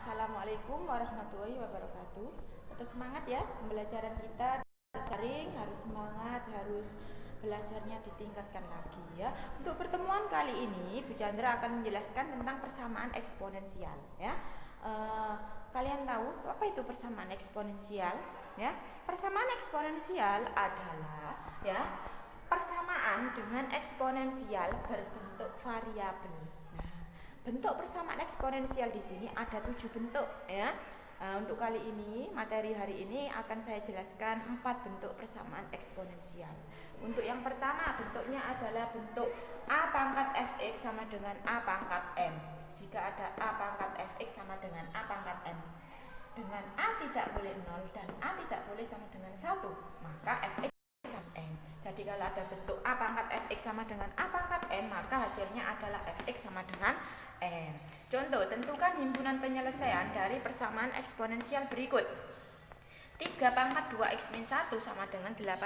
Assalamualaikum warahmatullahi wabarakatuh. Tetap semangat ya pembelajaran kita daring, harus semangat, harus belajarnya ditingkatkan lagi ya. Untuk pertemuan kali ini Bu Chandra akan menjelaskan tentang persamaan eksponensial ya. Kalian tahu apa itu persamaan eksponensial ya? Persamaan eksponensial adalah ya persamaan dengan eksponensial berbentuk variabel. Bentuk persamaan eksponensial di sini ada 7 bentuk ya. Untuk kali ini, materi hari ini akan saya jelaskan 4 bentuk persamaan eksponensial. Untuk yang pertama, bentuknya adalah bentuk A pangkat fx sama dengan A pangkat m. Jika ada A pangkat fx sama dengan A pangkat m, dengan A tidak boleh 0 dan A tidak boleh sama dengan 1, maka fx sama m. Jadi kalau ada bentuk A pangkat fx sama dengan A pangkat m, maka hasilnya adalah fx sama dengan M. Contoh, tentukan himpunan penyelesaian dari persamaan eksponensial berikut. 3 pangkat 2x min 1 sama dengan 81.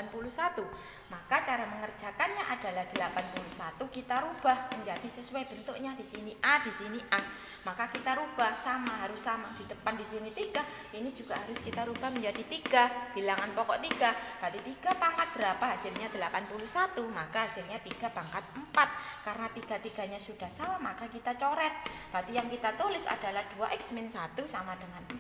Maka cara mengerjakannya adalah 81 kita rubah menjadi sesuai bentuknya. Di sini A, di sini A. Maka kita rubah sama, harus sama. Di depan di sini 3, ini juga harus kita rubah menjadi 3. Bilangan pokok 3. Berarti 3 pangkat berapa? Hasilnya 81. Maka hasilnya 3 pangkat 4. Karena 3-3-nya sudah sama, maka kita coret. Berarti yang kita tulis adalah 2x min 1 sama dengan 4.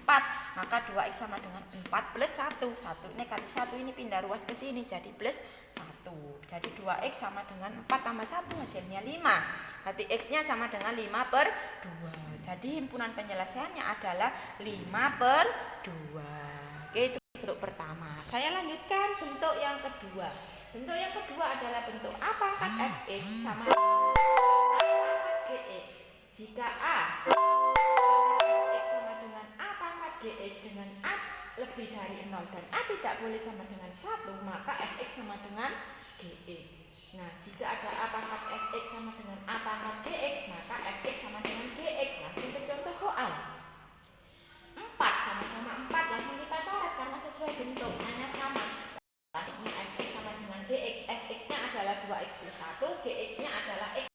Maka 2x sama dengan 4 plus 1. 1 negatif 1 ini pindah ruas ke sini jadi plus 1. Jadi 2x sama dengan 4 tambah 1 hasilnya 5. Berarti x-nya sama dengan 5 per 2. Jadi himpunan penyelesaiannya adalah 5 per 2. Oke, itu bentuk pertama. Saya lanjutkan bentuk yang kedua. Bentuk yang kedua adalah bentuk A pangkat fx sama A pangkat gx. Jika A fx sama dengan A pangkat gx dengan A lebih dari 0 dan A tidak boleh sama dengan 1, maka fx sama dengan gx. Nah, jika ada A pangkat fx sama dengan A pangkat gx, maka fx sama dengan gx. Langsung ke contoh soal. 4 sama-sama 4, langsung kita coret karena sesuai bentuk, hanya sama. Ini fx sama dengan gx, fx-nya adalah 2x plus 1, gx-nya adalah x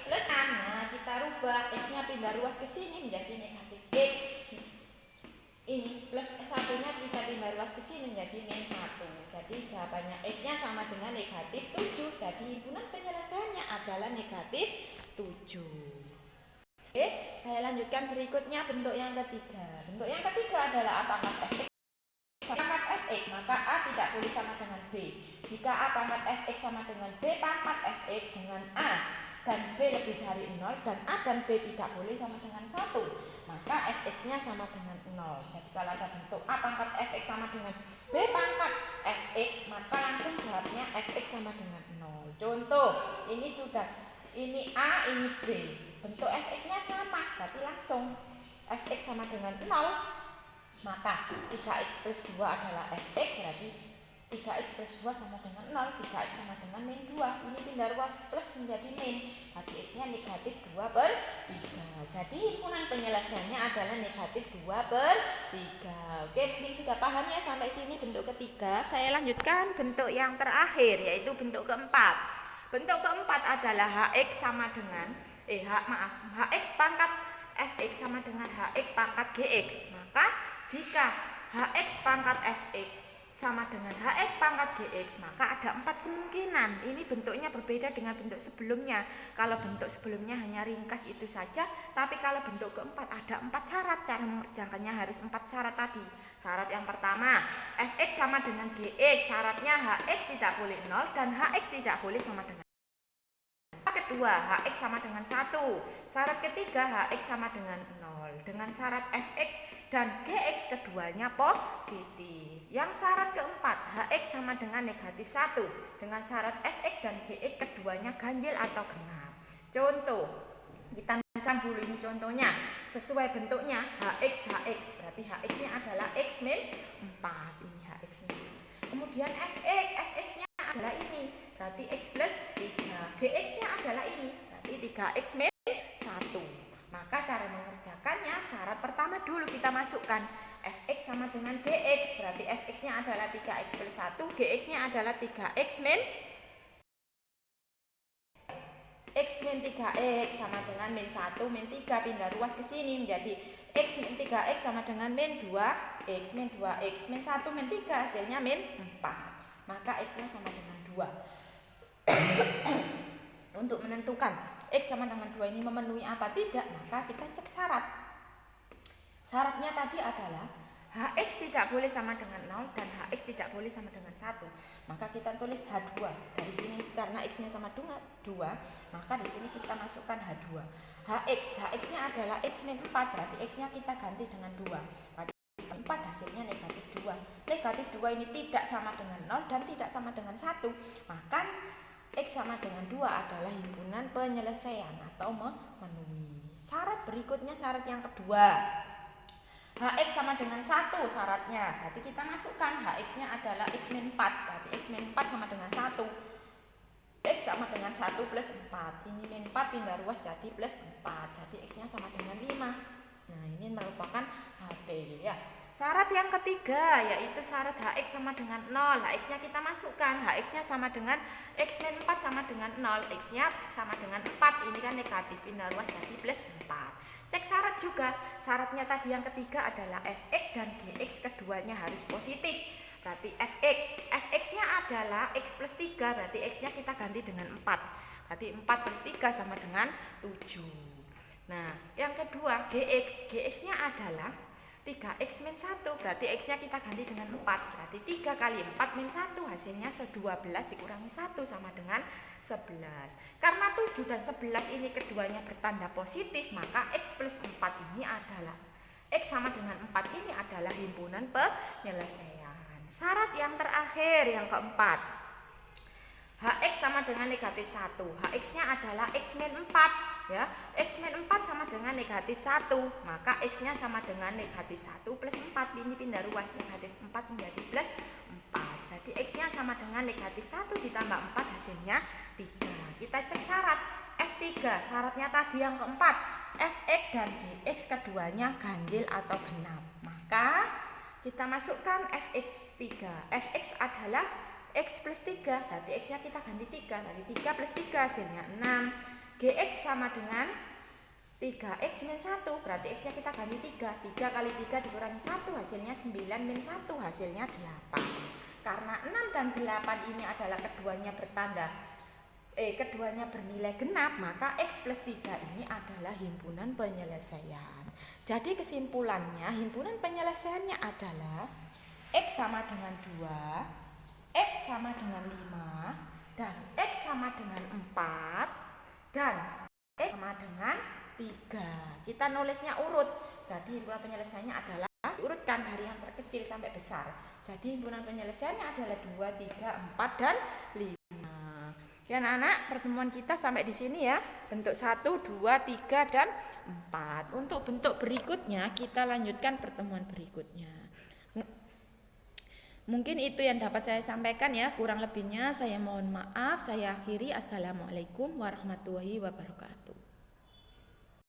plus 6. Nah, kita rubah, x-nya pindah ruas ke sini menjadi negatif x. Ini plus 1-nya kita pindah ruas ke sini menjadi min 1. Jadi jawabannya x-nya sama dengan negatif 7. Jadi himpunan penyelesaiannya adalah negatif 7. Oke, saya lanjutkan berikutnya bentuk yang ketiga. Bentuk yang ketiga adalah A pangkat fx pangkat fx, maka A tidak boleh sama dengan B. Jika A pangkat fx sama dengan B pangkat fx dengan A dan B lebih dari 0 dan A dan B tidak boleh sama dengan 1, maka fx-nya sama dengan 0. Jadi kalau ada bentuk A pangkat fx sama dengan B pangkat fx, maka langsung jawabnya fx sama dengan 0. Contoh, ini A, ini B. Bentuk fx-nya sama, berarti langsung fx sama dengan 0. Maka 3x plus 2 adalah fx, berarti 3x plus 2 sama dengan 0, 3x sama dengan min 2. Ini pindah ruas plus menjadi min, berarti x-nya negatif 2 per 3. Jadi himpunan penyelesaiannya adalah negatif 2 per 3. Oke, mungkin sudah paham ya sampai sini bentuk ketiga. Saya lanjutkan bentuk yang terakhir, yaitu bentuk keempat. Bentuk keempat adalah hx sama dengan hx pangkat fx sama dengan hx pangkat gx. Maka jika hx pangkat fx sama dengan hx pangkat gx, maka ada 4 kemungkinan. Ini bentuknya berbeda dengan bentuk sebelumnya. Kalau bentuk sebelumnya hanya ringkas itu saja, tapi kalau bentuk keempat ada 4 syarat. Cara mengerjakannya harus 4 syarat tadi. Syarat yang pertama, fx sama dengan gx. Syaratnya hx tidak boleh 0 dan hx tidak boleh sama dengan 1. Syarat kedua, hx sama dengan 1. Syarat ketiga, hx sama dengan 0. Dengan syarat fx dan gx keduanya positif. Yang syarat keempat, hx sama dengan negatif 1. Dengan syarat fx dan gx keduanya ganjil atau genap. Contoh, kita misal dulu ini contohnya. Sesuai bentuknya hx, berarti hx-nya adalah x min 4. Ini hx-nya. Kemudian fx-nya adalah ini, berarti x plus 3. Gx-nya adalah ini, berarti 3x min 1. Maka cara mengerjakannya, syarat pertama dulu kita masukkan fx sama dengan gx, berarti fx-nya adalah 3x plus 1, gx-nya adalah 3x min x X min 3X sama dengan min 1 min 3, pindah ruas ke sini menjadi X min 3X sama dengan min 2X, min 2X, min 1 min 3 hasilnya min 4. Maka X nya sama dengan 2. Untuk menentukan X sama dengan 2 ini memenuhi apa tidak, maka kita cek syarat. Syaratnya tadi adalah Hx tidak boleh sama dengan 0 dan Hx tidak boleh sama dengan 1. Maka kita tulis H2. Dari sini karena X-nya sama dengan 2, maka di sini kita masukkan H2. Hx-nya adalah X min 4, berarti X-nya kita ganti dengan 2. Berarti 4 hasilnya negatif 2. Negatif 2 ini tidak sama dengan 0 dan tidak sama dengan 1. Maka X sama dengan 2 adalah himpunan penyelesaian atau memenuhi. Syarat berikutnya, syarat yang kedua. Hx sama dengan 1 syaratnya, berarti kita masukkan Hx nya adalah X min 4, berarti X min 4 sama dengan 1. X sama dengan 1 plus 4, ini min 4 pindah ruas jadi plus 4, jadi X nya sama dengan 5. Nah ini merupakan HP ya. Syarat yang ketiga yaitu syarat Hx sama dengan 0, Hx nya kita masukkan, Hx nya sama dengan X min 4 sama dengan 0, X nya sama dengan 4, ini kan negatif, pindah ruas jadi plus 4. Cek syarat juga, syaratnya tadi yang ketiga adalah fx dan gx keduanya harus positif. Berarti fx nya adalah x plus 3, berarti x nya kita ganti dengan 4. Berarti 4 plus 3 sama dengan 7. Nah yang kedua gx nya adalah 3x min 1, berarti x nya kita ganti dengan 4. Berarti 3 kali 4 min 1 hasilnya 12 dikurangi 1 sama dengan 11. Karena 7 dan 11 ini keduanya bertanda positif, maka x plus 4 ini adalah x sama dengan 4 ini adalah himpunan penyelesaian. Syarat yang terakhir yang keempat, Hx sama dengan negatif 1, Hx nya adalah x min 4 ya, X min 4 sama dengan negatif 1, maka X nya sama dengan negatif 1 plus 4, ini pindah ruas, negatif 4 menjadi plus 4, jadi X nya sama dengan negatif 1 ditambah 4 hasilnya 3. Kita cek syarat F3, syaratnya tadi yang keempat, Fx dan Gx keduanya ganjil atau genap, maka kita masukkan Fx3, Fx adalah X plus 3, berarti X nya kita ganti 3, berarti 3 plus 3 hasilnya 6. Gx sama dengan 3x min 1, berarti x nya kita ganti 3, 3 kali 3 dikurangi 1 hasilnya 9 min 1 hasilnya 8. Karena 6 dan 8 ini adalah keduanya keduanya bernilai genap, maka x plus 3 ini adalah himpunan penyelesaian. Jadi kesimpulannya himpunan penyelesaiannya adalah x sama dengan 2, x sama dengan 5, dan x sama dengan 4, dan X sama dengan 3. Kita nulisnya urut. Jadi himpunan penyelesaiannya adalah diurutkan dari yang terkecil sampai besar. Jadi himpunan penyelesaiannya adalah 2, 3, 4, dan 5. Ya anak-anak, pertemuan kita sampai di sini ya. Bentuk 1, 2, 3, dan 4. Untuk bentuk berikutnya kita lanjutkan pertemuan berikutnya. Mungkin itu yang dapat saya sampaikan ya, kurang lebihnya saya mohon maaf, saya akhiri. Assalamualaikum warahmatullahi wabarakatuh.